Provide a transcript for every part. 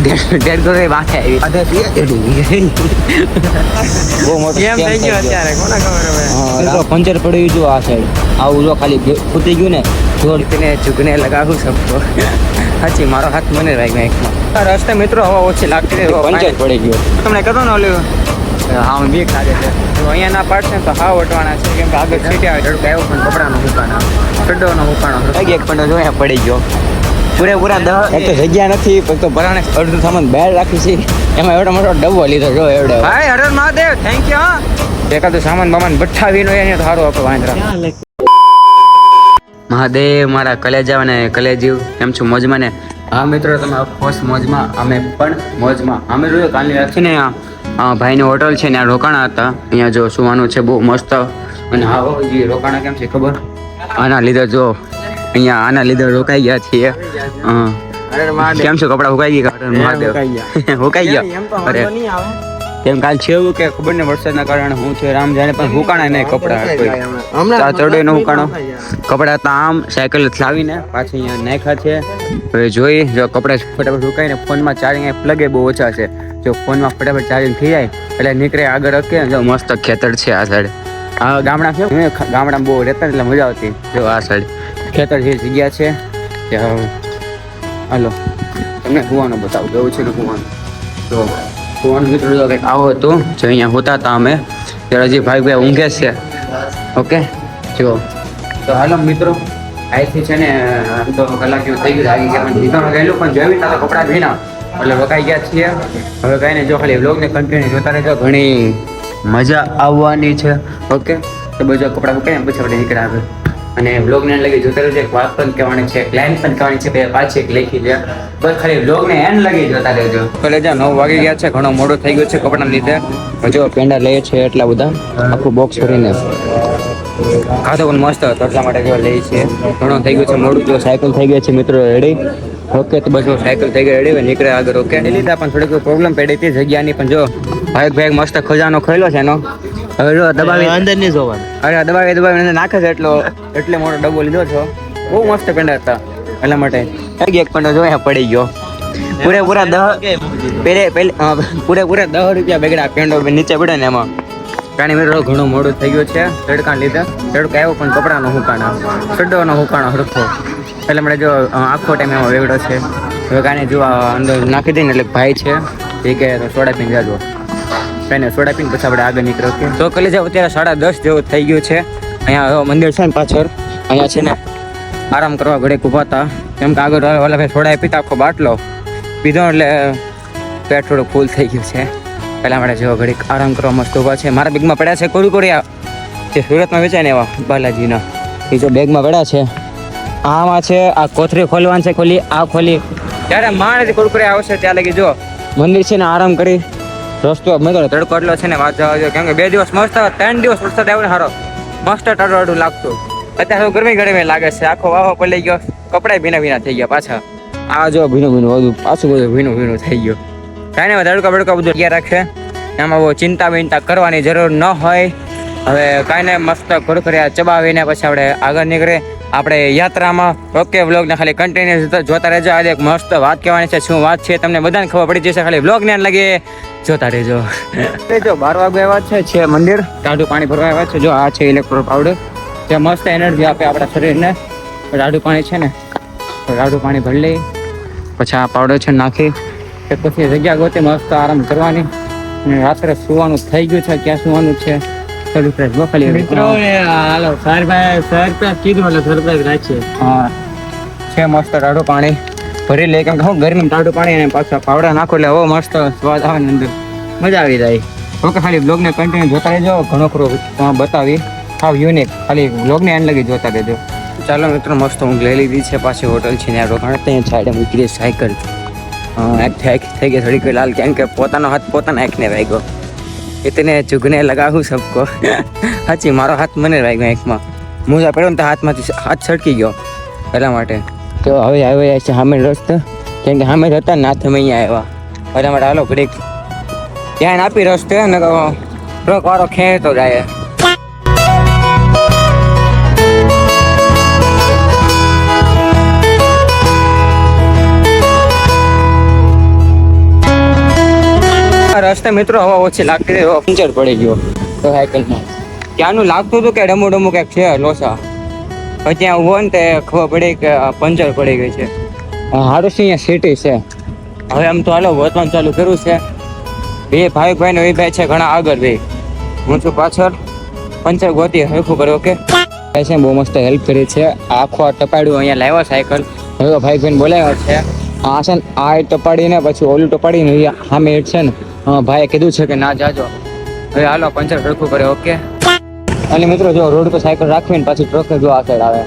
1.5 કરોડ વાંખે આવી બહુ મોટો કેમ થઈ ગયો અત્યારે કોને ખબર હવે. હા પંચર પડ્યું જો આ સાઈડ આવું જો ખાલી ફૂટી ગયું ને જોડને ચૂકને લગાવું સબકો સાચી મારો હાથ મને લાગ્યો એકમાં રસ્તે મિત્રો હવા ઓછી લાગતી પંચર પડી ગયો તમને કહેતો ને ઓલું હા હું બીક લાગે છે જો અહીંયા ના પાડશે ને તો હા વટવાના છે કેમ કે આગળ સીટી આવે તડકો આવ્યો પણ કપડાનો હુકાનો ચડ્ડોનો હુકાણો એક પણ જો અહીંયા પડી ગયો પૂરેપૂરા 10 એક તો જગ્યા નથી પણ તો ભરાણે અડધું સામાન બહાર રાખી છે એમાં એવડો મોટો ડબ્બો લીધો જો એવડો ભાઈ હર હર મહાદેવ થેન્ક યુ. એકાદું સામાન બામાન બઠાવીનો એને સારું આપણે વાંદરા મહાદેવ મારા કલેજા અને કલેજીવ કેમ છું મોજમાં ને? હા મિત્રો તમે ઓફકોર્સ મોજમાં અમે પણ મોજમાં. અમે જોયું કાલની રાત છે ને ભાઈની હોટલ છે ને રોકાણા હતા અહીંયા જો સુવાનું છે બહુ મસ્ત અને હા જે રોકાણા કેમ છે ખબર આના લીધે જો અહીંયા આના લીધે રોકાઈ ગયા છીએ કેમ છો કપડા હુકાઈ ગયા મહાદેવ હુકાઈ ગયા અરે તેમ કાલ છે એવું કે ખબર ને વરસાદના કારણે હું છે રામ જાણે પણ હુકાણા નહીં કપડા ચડે ન હુકાણો કપડા તો આમ સાયકલ લાવીને પાછી અહીંયા નાખ્યા છે હવે જોઈ જો કપડા ફટાફટ સુકાઈને ફોનમાં ચાર્જિંગ પ્લગે બહુ ઓછા છે જો ફોનમાં ફટાફટ ચાર્જિંગ થઈ જાય એટલે નીકળે આગળ રખે જો મસ્ત ખેતર છે આ સાઈડ આ ગામડા છે ગામડામાં બહુ રહેતા એટલે મજા આવતી જો આ સાઈડ ખેતર જે જગ્યા છે ત્યાં હાલો તમને કુવાનું બતાવું જવું છે ને કુવાનું તો કુવાનું મિત્રો જો કંઈક આવો હતું જો અહીંયા હોતા હતા અમે ત્યારે હજી ભાઈ ઊંઘે છે ઓકે જો તો હાલો મિત્રો અહીંથી છે ને આમ તો કલાક જેવું થઈ ગયું આવી ગયા પણ દીકરો ગયેલું પણ જોયું તો કપડાં ભીના એટલે રોકાઈ ગયા છીએ હવે કાંઈ નહીં જો ખાલી વ્લોગને કન્ટિન્યુ જોતા રહેજો ઘણી મજા આવવાની છે ઓકે તો બધા કપડાં મૂકાય પછી આપણે નીકળ્યા આવે અને વ્લોગને એન્ડ લગી જોતા રહેજો એક વાત પણ કહેવાની છે એક લાઈન પણ કહેવાની છે બે પાછી એક લખી છે બસ ખાલી વ્લોગને એન્ડ લગી જોતા રહેજો કલેજા 9 વાગી ગયા છે ઘણો મોડું થઈ ગયું છે કપડાં લીધે જો પેંડા લઈએ છે એટલા બધા આખું બોક્સ ભરીને ખાધો પણ મસ્ત હતો એટલા માટે જો લઈએ છીએ ઘણો થઈ ગયું છે મોડું જો સાયકલ થઈ ગઈ છે મિત્રો રેડી ઓકે તો બસ સાયકલ થઈ ગઈ રેડી નીકળે આગળ ઓકે લીધા પણ થોડીક પ્રોબ્લેમ પડી હતી જગ્યાની પણ જો ભાઈ મસ્ત ખજાનો ખોલ્યો છે એનો હવે જો દબાવી અંદર નહીં જોવાનું અરે દબાવી નાખે છે એટલે મોટો ડબ્બો લીધો છો બહુ મસ્ત પેંડા હતા એટલા માટે એક પેંડો જો અહીંયા પડી ગયો પૂરેપૂરા 10 રૂપિયા બેગડા પેંડો નીચે પડે ને એમાં કાણી મિત્રો ઘણું મોડું થઈ ગયું છે તડકા લીધે તડકો આવ્યો પણ કપડાનો હુકાણો ચડ્ડોનો હુકાણો હરખો એટલે મને જો આખો ટાઈમ એમાં વેગડો છે હવે કાંઈ જો અંદર નાખી દઈને એટલે ભાઈ છે એ કહે તો સોડા પીને જાજો કાંઈ સોડા પીને પછી આપણે આગળ નીકળો કે તો કલી જાવ અત્યારે 10:30 જેવું થઈ ગયું છે અહીંયા મંદિર છે ને પાછળ અહીંયા છે ને આરામ કરવા ઘડીક ઊભા હતા કેમ કે આગળ ઓલા ભાઈ સોડા પીતા આખો બાટલો પીધો એટલે પેટ થોડું ફૂલ થઈ ગયું છે પહેલાં આપણે જો ઘડીક આરામ કરવા મસ્ત ઊભા છે મારા બેગમાં પડ્યા છે કોરિયા જે સુરતમાં વેચાય ને એવા બાલાજીના એ જો બેગમાં પડ્યા છે આમાં છે આ કોથળી ખોલવાની છે ખોલી આ ખોલી ત્યારે માણસ કુરકુરિયા આવશે ત્યાં લગી જો મંદિર છે ને આરામ કરી રસ્તો મેં તો તડકો એટલો છે ને વાત જવા જો કેમ કે 2 દિવસ મસ્ત 3 દિવસ વરસાદ આવ્યો ને સારો મસ્ત ટાટું લાગતું અત્યારે ગરમી લાગે છે આખો વાહો પડી ગયો કપડાય ભીના થઈ ગયા પાછા આ જો ભીનું બધું પાછું બધું ભીનું થઈ ગયું કાંઈ નહીં તડકા બડકા બધું ક્યાં રાખે એમાં બહુ ચિંતા કરવાની જરૂર ન હોય હવે કાંઈ નહીં મસ્ત કુરકુરિયા ચબાવીને પછી આપણે આગળ નીકળે આપણે યાત્રામાં ઓકે વ્લોગને ખાલી કન્ટિન્યુ જોતા રહેજો આજે એક મસ્ત વાત કહેવાની છે શું વાત છે તમને બધાને ખબર પડી જશે ખાલી વ્લોગને લાગે જોતા રહેજો જો 12 વાગે આવ્યા છે મંદિર ટાઢું પાણી ભરવા આવ્યા છે જો આ છે ઇલેક્ટ્રોલ પાવડર જે મસ્ત એનર્જી આપે આપણા શરીરને ટાઢું પાણી છે ને ટાઢું પાણી ભરી લઈ પછી આ પાવડર છે નાખી કે પછી જગ્યા ગોતી મસ્ત આરામ કરવાની અને રાત્રે સુવાનું થઈ ગયું છે ક્યાં સુવાનું છે સરપ્રાઈઝ બખાલી મિત્રો હાલો સરપ્રાઈઝ કીધું એટલે સરપ્રાઈઝ રાખીએ હા છે મસ્ત ટાઢું પાણી ભરી લે કેમ કે હું ગરમી ટાઢું પાણી અને પાછા પાવડા નાખો એટલે હવે મસ્ત સ્વાદ આવે ને અંદર મજા આવી જાય ઓકે ખાલી બ્લોગને કન્ટિન્યુ જોતા રહેજો ઘણો ખરો બતાવી હાવ યુનિક ખાલી બ્લોગને એન્ડ લગી જોતા રહેજો ચાલો મિત્રો મસ્ત હું લઈ લીધી છે પાછી હોટલ છે ને રોકાણ ત્યાં સાઈડે મૂકી દે સાયકલ થઈ ગઈ થોડી લાલ કેમ કે પોતાનો હાથ પોતાના આંખને વાગ્યો इतने चुगने लगा हूँ सबको સાચી મારો હાથ મને વાગ્યો આંખમાં મોજા પડ્યો ને તો હાથમાંથી હાથ છટકી ગયો એટલા માટે તો હવે આવ્યા છે સામે રસ્તો કેમ કે સામે હતા ને હાથ અમે અહીંયા આવ્યા એટલા માટે હાલો ઘડીક ધ્યાન આપી રસ્તે ને ટ્રક વાળો ખેંચતો જાય રસ્તે મિત્રો હવા ઓછી લાગતી હતી, હવા પંચર પડી ગયો તો સાયકલમાં. ત્યાંનું લાગતું હતું કે ડમો ડમો કંઈક છે લોસા, પછી ત્યાં ઉભો ને તે ખબર પડી કે પંચર પડી ગઈ છે. સારું છે અહીંયા સિટી છે. હવે આમ તો હાલો ગોતવાનું ચાલુ કર્યું છે. બે ભાઈ ને એ ભાઈ છે ઘણા આગળ, બે હું છું પાછળ. પંચર ગોતી હરખું કરે. ઓકે છે, બહુ મસ્ત હેલ્પ કરી છે. આખો ટપાડ્યું અહીંયા લાવ્યો સાયકલ. હવે ભાઈ બોલાવ્યો છે. આ છે ને આ ટપાડીને પછી ઓલું ટપાડીને સામે હેઠ છે ને ભાઈએ કીધું છે કે ના જાજો. હવે હાલો પંચર હરખું કરે. ઓકે અને મિત્રો જો રોડ પર સાયકલ રાખવી ને પાછી ટ્રક જો આ સાઈડ આવે,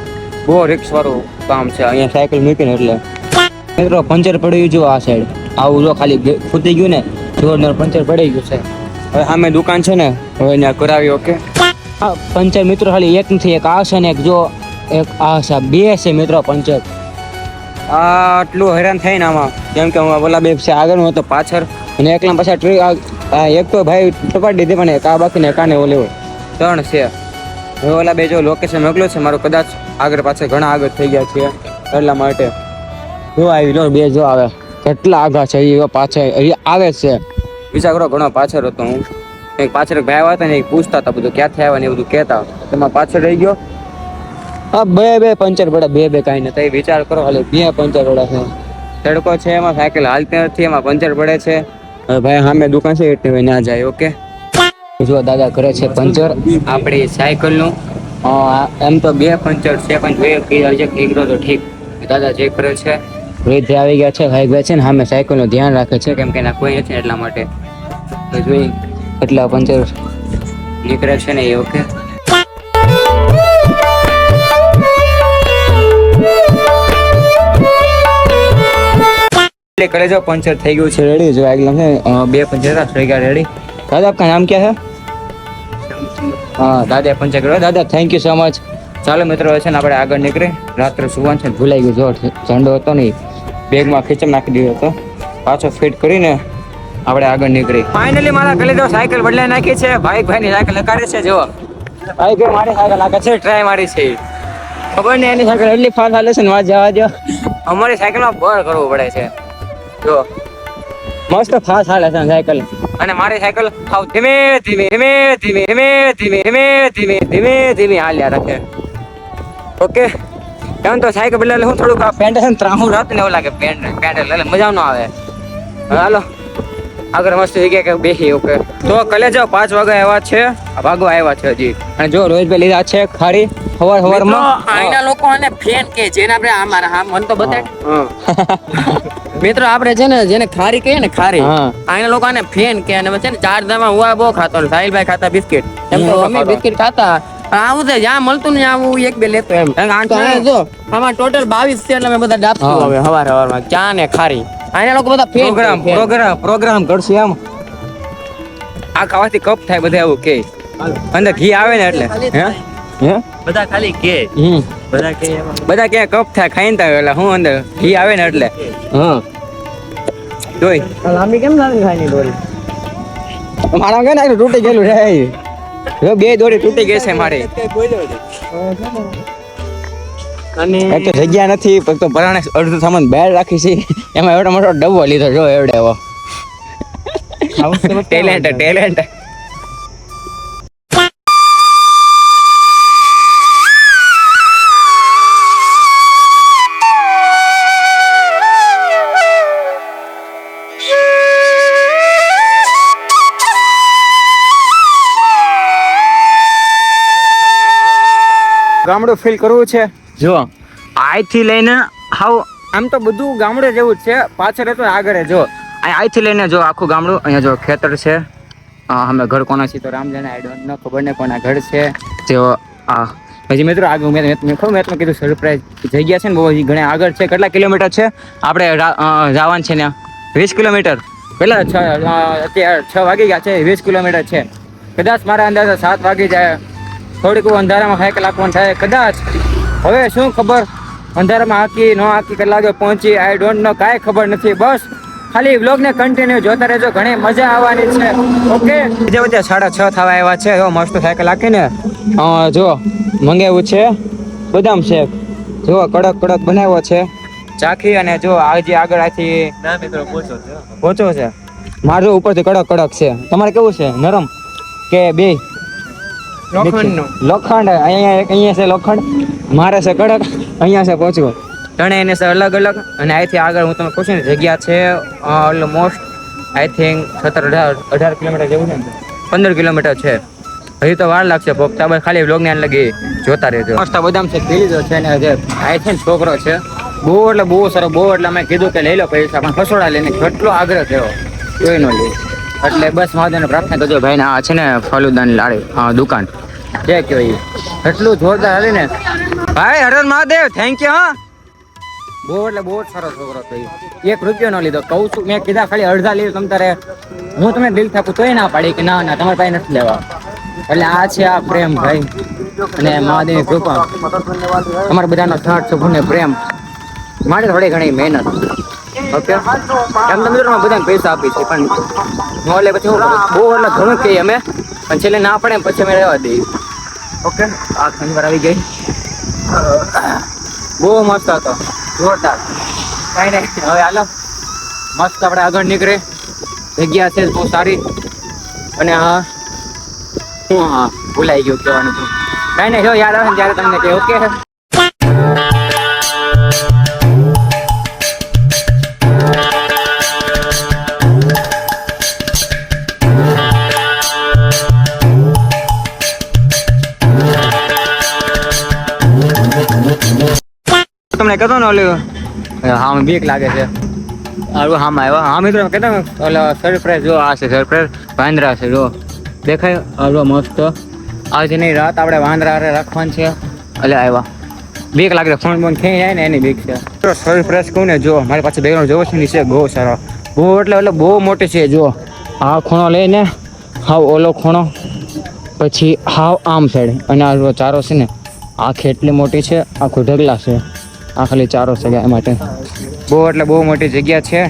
બહુ રિક્સ વાળું કામ છે અહીંયા સાયકલ મૂકીને. એટલે મિત્રો પંચર પડ્યું જો આ સાઈડ, આવું જો ખાલી ફૂટી ગયું ને જોરદાર પંચર પડી ગયું છે. હવે સામે દુકાન છે ને, હવે ત્યાં કરાવી. ઓકે હા પંચર મિત્રો ખાલી એક નથી, એક આ છે ને એક જો એક આ છે, બે છે મિત્રો પંચર. આટલું હેરાન થાય ને આમાં, કેમ કે ઓલા બે છે આગળ હતો પાછળ, અને એકલા પાછા એક તો ભાઈ ટપાડી દીધી પણ એક આ બાકીને કાને ઓલે હોય, ત્રણ છે. હવે ઓલા બે જો લોકેશન મોકલ્યું છે મારું, કદાચ આગળ પાછળ ઘણા આગળ થઈ ગયા છે એટલા માટે. જો આવી લો બે જો આવે, કેટલા આગળ છે એ પાછળ આવે છે. વિચાર કરો ઘણો પાછળ હતો હું. એક પાછળ ભાઈ આવ્યા હતા ને, એ પૂછતા હતા બધું ક્યાંથી આવ્યા ને એ બધું કહેતા, એમાં પાછળ રહી ગયો. હા બે પંચર પડે, બે કાંઈ નથી. વિચાર કરો ખાલી બે પંચર પડે છે. તડકો છે એમાં સાયકલ હાલતી નથી, એમાં પંચર પડે છે. હવે ભાઈ સામે દુકાન છે એટલે ના જાય. ઓકે જો દાદા કરે છે પંચર આપણી સાયકલનું. એમ તો બે પંચર છે પણ એકડો તો ઠીક. દાદા ચેક કરે છે. વૃદ્ધ આવી ગયા છે, ભાઈ છે ને સામે સાયકલનું ધ્યાન રાખે છે, કેમ કે એના કોઈ નથી એટલા માટે. જોઈ કેટલા પંચર નીકળે છે ને એ. ઓકે કરે જો પંચર થઈ ગયું છે રેડી. જો આગળ છે બે પંચર થઈ ગયા રેડી. દાદા આપકા નામ ક્યાં છે? હા દાદા પંચર કર્યો. દાદા થેન્ક યુ સો મચ. ચાલો મિત્રો છે ને આપણે આગળ નીકળી. રાત્રે સુવાનું છે, ભૂલાઈ ગયું. જો ઝંડો હતો નહીં, બેગમાં ખીચમ નાખી દીધો હતો, પાછો ફિટ કરીને આપણે આગળ નીકળી. ફાઇનલી મારા ગલે તો સાયકલ બદલાઈ નાખી છે. ભાઈની સાયકલ લગાડે છે. જો ભાઈ કે મારી સાયકલ લાગે છે, ટ્રાય મારી છે. ખબર નહીં એની સાયકલ એટલી ફાસ્ટ હાલે છે ને, વાત જવા દો. અમારી સાયકલમાં બળ કરવું પડે છે. જો મસ્ત ફાસ્ટ હાલે છે સાયકલ, અને મારી સાયકલ હાવ ધીમે ધીમે ધીમે ધીમે ધીમે ધીમે ધીમે ધીમે ધીમે ધીમે હાલ્યા રાખે. ઓકે એમ તો સાયકલ બદલે હું થોડુંક પેન્ટ છે ને ત્રાહું રાત ને એવું લાગે. પેન્ટ એટલે મજા ન આવે. હાલો આગળ મસ્ત જગ્યા કે બેસી. ઓકે તો કલે જાઓ 5 વાગે આવ્યા છે, ભાગવા આવ્યા છે હજી. અને જો રોજ બે લીધા છે ખારી હવારમાં. આના લોકો આને ફેન કે જેને આપણે અમારા હા મન તો બતાય મિત્રો, આપણે છે ને જેને ખારી કહીએ ને ખારી, આના લોકો આને ફેન કે. અને છે ને 4 દામાં હું બહુ ખાતો, સાહિલભાઈ ખાતા બિસ્કિટ. એમ તો અમે બિસ્કિટ ખાતા. આવું છે જ્યાં મળતું ને આવું એક બે લેતો એમ. જો આમાં ટોટલ 22 છે, એટલે અમે બધા ડાબશું હવે હવારમાં ચા ને ખારી. આના લોકો બધા ફેન પ્રોગ્રામ કરશે એમ. આ ખાવાથી કપ થાય બધા એવું કે, અંદર ઘી આવે ને એટલે હે બધા ખાલી કે બધા કે કપ થાય ખાઈને થાય એટલે હું અંદર ઘી આવે ને એટલે. હા જોઈ લાંબી કેમ લાંબી ખાઈ ની દોરી મારા કે ને તૂટી ગયેલું રે. જો બે દોરી તૂટી ગઈ છે મારી. અને એક તો જગ્યા નથી, ફક્ત પરાણે અડધું સામાન બહાર રાખી છે, એમાં એવડો મોટો ડબ્બો લીધો. જો એવડે એવો ટેલેન્ટ. ગામડું ફીલ કરવું છે. જો આઈથી લઈને હાવ આમ તો બધું ગામડે જેવું જ છે. પાછળ તો આગળ જો આઈથી લઈને જો આખું ગામડું. અહીંયા જો ખેતર છે. અમે ઘર કોના છીએ તો રામ જાણે, આઈ ડોન્ટ નો, ખબર નહીં કોના ઘર છે. જો પછી મિત્રો આગળ મેં કીધું સરપ્રાઈઝ જગ્યા છે ને બહુ હજી ઘણા આગળ છે. કેટલા કિલોમીટર છે આપણે જવાનું છે ને? 20 કિલોમીટર. પહેલાં અત્યારે 6 વાગી ગયા છે, 20 કિલોમીટર છે. કદાચ મારા અંદાજે 7 વાગી જાય. થોડીક અંધારામાં સાયકલ આપવાનું થાય કદાચ. હવે શું ખબર અંધારામાં હાકી ન હાકી કેટલા વાગે પહોંચી, આઈ ડોન્ટ નો, કાંઈ ખબર નથી. બસ ખાલી વ્લોગને કન્ટિન્યુ જોતા રહેજો, ઘણી મજા આવવાની છે. ઓકે બીજા બધા 6:30 થવા આવ્યા છે. જો મસ્ત સાયકલ હાકીને જો મંગાવ્યું છે બદામ શેક. જો કડક બનાવ્યો છે ચાખી. અને જો આજે આગળ આથી પહોંચો છે. મારું ઉપરથી કડક કડક છે, તમારે કેવું છે, નરમ કે બે? લોખંડ અહીંયા છે લોખંડ, મારે છે કડક, અહીંયા છે પોચવો. ત્રણેયને છે અલગ અલગ. અને અહીંથી આગળ હું તમને પૂછું ને, જગ્યા છે ઓલમોસ્ટ આઈ થિંક 17-18 કિલોમીટર જેવું છે ને, 15 કિલોમીટર છે. હજી તો વાર લાગશે પોગતા, બસ ખાલી વ્લોગ ને લગી જોતા રહેજો. મસ્ત બદામ છે, પી લીધો છે ને જે આ છે ને છોકરો છે, બહુ એટલે બહુ સારો, બહુ એટલે મેં કીધું કે લઈ લો પૈસા, પણ ફસોડા લઈને કેટલો આગ્રહ થયો જોઈ નો લે. એટલે બસ મહાદેવને પ્રાર્થના કરજો ભાઈ ને આ છે ને ફલુદાની લાડી દુકાન જે કયો એ એટલું જોરદાર હાલી ને ભાઈ. Har Har Mahadev, thank you. હા બહુ એટલે બહુ જ સારો છોકરો હતો. 1 રૂપિયો ન લીધો, કહું છું મેં કીધા ખાલી અડધા લીધું તમ તારે, હું તમને દિલ થાકું તોય ના પાડી કે ના તમારે પાસે નથી લેવા. એટલે આ છે આ પ્રેમ ભાઈ, અને મહાદેવની કૃપા, તમારા બધાનો સાથ સપૂર્ણ પ્રેમ માટે થોડી ઘણી મહેનત. ઓકે એમ તો મિત્રો બધાને પૈસા આપી છે, પણ નો લે પછી હું બહુ એટલે ઘણું કહીએ અમે, પણ છેલ્લે ના પડે પછી અમે રહેવા દઈએ. ઓકે આ ખંજવાર આવી ગઈ, બહુ મસ્ત હતો, જોરદાર. કાંઈ નહીં, હવે હાલો મસ્ત આપણે આગળ નીકળે. જગ્યા છે બહુ સારી. અને હા ભૂલાઈ ગયું કહેવાનું હતું. કાંઈ નહીં, જો યાદ આવે ને ત્યારે તમને કહે. ઓકે તમને કહેતો ને ઓલું હા બીક લાગે છે આવું હામ આવ્યા. હા મિત્રો કહેતો ને ઓલો સરપ્રાઈઝ જો આ છે, સરપ્રાઈઝ વાંદરા છે જો દેખાય. હાલો મસ્ત આજે નહીં રાત આપણે વાંદરા રાખવાની છે. એટલે આવ્યા બીક લાગે, ફોન બોન ખેઈ જાય ને એની બીક છે. સરપ્રાઈઝ કહું ને જો મારી પાસે બેગ્રાઉન્ડ જોવો છે નીચે બહુ સારો, બહુ એટલે બહુ મોટી છે. જો આ ખૂણો લઈને હાવ ઓલો ખૂણો, પછી હાવ આમ સાઈડ, અને આ ચારો છે ને આખી એટલી મોટી છે, આખું ઢગલા છે. આ ખાલી ચારો છે ગાય માટે, બહુ એટલે બહુ મોટી જગ્યા છે.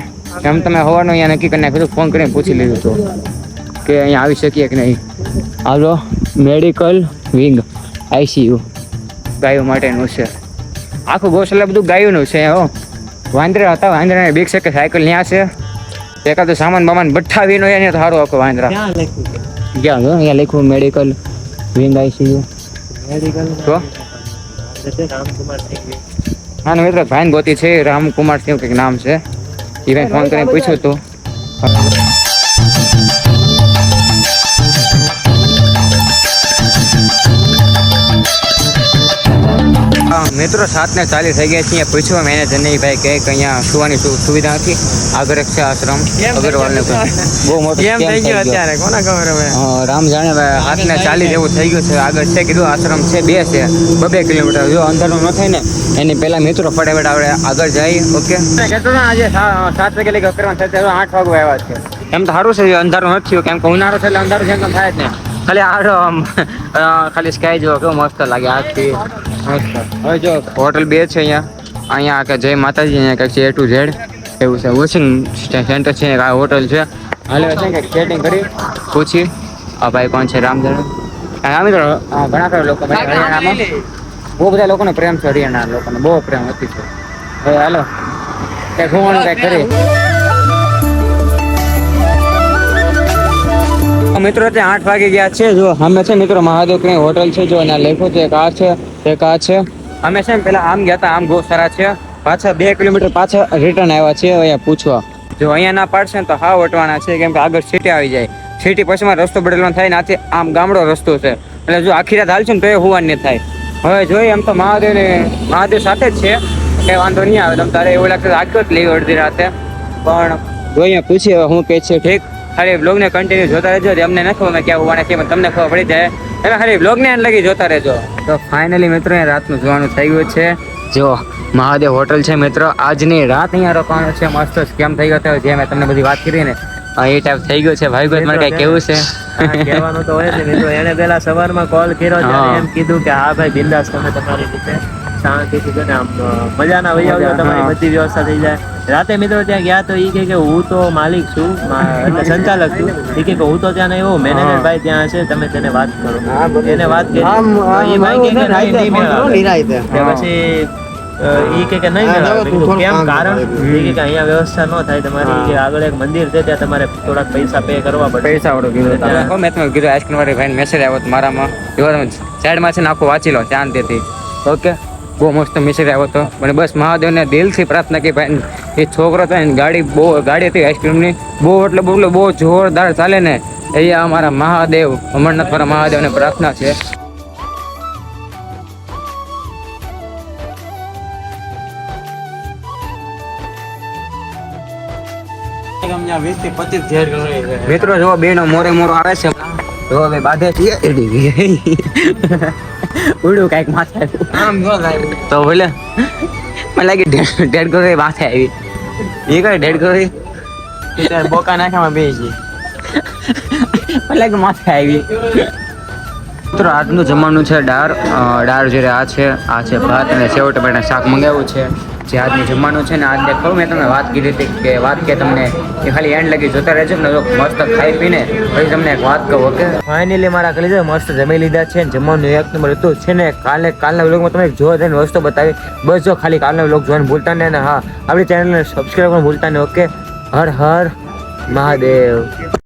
એમ તમે હવાનું અહીંયા નક્કી કરી નાખ્યું, ફોન કરીને પૂછી લીધું હતું કે અહીંયા આવી શકીએ કે નહીં. હાલો મેડિકલ વિંગ ICU ગાયો માટેનું છે, આખું ગૌશાળા બધું ગાયોનું છે. હો વાંદરા હતા, વાંદરાને બીક છે કે સાયકલ ત્યાં છે, એકાદો સામાન બામાન બઠાવીનો એને તો સારું આખો વાંદરા ક્યાં ગયો. અહીંયા લખ્યું મેડિકલ વિંગ ICU તો હા ને મિત્રો ભાઈ ગોતી છે રામકુમાર સિંહ કંઈક નામ છે. એ ભાઈ ફોન કરીને પૂછ્યું હતું. મિત્રો 7:40 થઈ ગયા છીએ. પૂછ્યું મેનેજરને, ભાઈ કહે કે અહીંયા સુવાની સુવિધા નથી, આગળ છે આશ્રમ અગ્રવાલને. બહુ મોટું કેમ થઈ ગયું અત્યારે, કોને ખબર હવે. રામ જાણે ભાઈ 7:40 જેવું થઈ ગયું છે. આગળ છે કીધું આશ્રમ છે, 2 છે, 2 કિલોમીટર. જો અંધારું ન થાય ને એની પહેલા મિત્રો ફટાફટ આપણે આગળ જઈએ. ઓકે કહેતો ને આજે 7 વાગે લઈ કરવાનું થાય, 8 વાગે આવ્યા છે. એમ તો સારું છે અંધારું નથી થયું, કેમ કે ઉનાળો છે એટલે અંધારું છે એમ થાય જ ને. ખાલી ખાલી સ્કાય જો કેવું મસ્ત લાગે આખી મસ્ત. હવે જો હોટલ 2 છે અહીંયા કે જય માતાજી, અહીંયા કંઈક છે A to Z એવું છે. વોશિંગ સેન્ટર છે, આ હોટલ છે. હાલે છે કંઈક સેટિંગ કરી પૂછી. આ ભાઈ કોણ છે? રામધણ. આ મિત્રો ઘણા ખરા લોકો હરિયાણામાં બહુ બધા લોકોનો પ્રેમ છે, હરિયાણા લોકોનો બહુ પ્રેમ હતી છે. હવે હાલો કંઈક ઘૂમવાનું કંઈક કરી. મિત્રો ત્યાં 8 વાગે ગયા છે. જો અમે છે મિત્રો મહાદેવ કઈ હોટલ છે, જો એના લખ્યું છે એક આ છે એક આ છે. અમે છે ને પેલા આમ ગયા હતા, આમ બહુ સારા છે. પાછા 2 કિલોમીટર પાછા રિટર્ન આવ્યા છે અહીંયા પૂછવા. જો અહીંયા ના પાડશે ને તો હા વટવાના છે, કેમ કે આગળ સિટી આવી જાય. સિટી પછીમાં રસ્તો બદલવાનો થાય ને, આથી આમ ગામડો રસ્તો છે, એટલે જો આખી રાત હાલશું ને તો એ હોવાનું નહીં થાય. હવે જોઈએ એમ તો મહાદેવ સાથે જ છે, કઈ વાંધો નહીં આવે. તમે તારે એવું લાગશે આખ્યો જ લેવી અડધી રાતે, પણ જોઈએ પૂછીએ હું કે છે. ઠીક, ખાલી બ્લોગને કન્ટિન્યુ જોતા રહેજો. અમને નથી ખબર ક્યાં હોવાના છે, તમને ખબર પડી જાય. તમે ખાલી બ્લોગને લગી જોતા રહેજો. તો ફાઇનલી મિત્રો રાતનું જોવાનું થઈ ગયું છે. જો મહાદેવ હોટલ છે મિત્રો, આજની રાત અહીંયા રોકાવાનું છે. મસ્ત કેમ થઈ ગયો જે મેં તમને બધી વાત કરી ને એ ટાઈપ થઈ ગયો છે. ભાઈ મને કઈ કેવું છે? કહેવાનું તો હોય છે મિત્રો. એને પેલા સવારમાં કોલ કર્યો ત્યારે એમ કીધું કે હા ભાઈ બિંદાસ તમે તમારી રીતે શાંતિથી છે ને આમ મજાના વહી આવજો, તમારી બધી વ્યવસ્થા થઈ જાય. રાતે મિત્રો ત્યાં ગયા તો એ કે હું તો માલિક છું, એટલે સંચાલક છું. એ કે હું તો ત્યાં નહીં હોઉં, મેનેજર ભાઈ ત્યાં છે, તમે તેને વાત કરો. એને વાત કરી એ ભાઈ કે પછી ઈ કે નહીં મેળ આવે. મેં કીધું કેમ કારણ? ઈ કે અહીંયા વ્યવસ્થા ન થાય તમારી, કે આગળ એક મંદિર છે ત્યાં તમારે થોડાક પૈસા પે કરવા પડે. પૈસા વાળું કીધું મેં તમને કીધું આઈસ્ક્રીમ વાળી ભાઈ મેસેજ આવ્યો હતો મારામાં, જો તમે સાઈડમાં છે ને આખું વાંચી લો શાંતિથી. ઓકે, બહુ મસ્ત મેસેજ આવ્યો હતો. અને બસ મહાદેવને દિલથી પ્રાર્થના કે ભાઈ એ છોકરો થાય ને ગાડી હતી આઈસ્ક્રીમની, બહુ જોરદાર ચાલે ને. અહીંયા અમારા મહાદેવ અમરનાથ વાળા મહાદેવને પ્રાર્થના છે. મિત્રો જો બે નો મોરે મોરો આવે છે, જો હવે બાંધે છે ઉડું કઈક માથે તો બોલે મને લાગી ડેડ કરી માથે આવી. એ કઈ ડેડ કરી બોકા નાખામાં બે છે, મને લાગે માથે આવી. મિત્રો આજનું જમવાનું છે દાળ જે આ છે ભાત અને સેવ ટમેટાનું શાક મંગાવ્યું છે. જે આજનું જમવાનું છે ને આજ દેખાવ મેં તમને વાત કીધી હતી કે તમને એ ખાલી એન્ડ લગી જોતા રહેજો ને. મસ્ત ખાઈ પીને પછી તમને એક વાત કહું. ઓકે, ફાઇનલી મારા કલી મસ્ત જમી લીધા છે ને જમવાનું એક નંબર હતું છે ને. કાલના વ્લોગમાં તમે જોવા જઈને વસ્તુ બતાવી. બસ જો ખાલી કાલના વ્લોગ જોવાનું ભૂલતા નહીં, અને હા આપણી ચેનલને સબસ્ક્રાઈબ પણ ભૂલતા નહીં. ઓકે, હર હર મહાદેવ.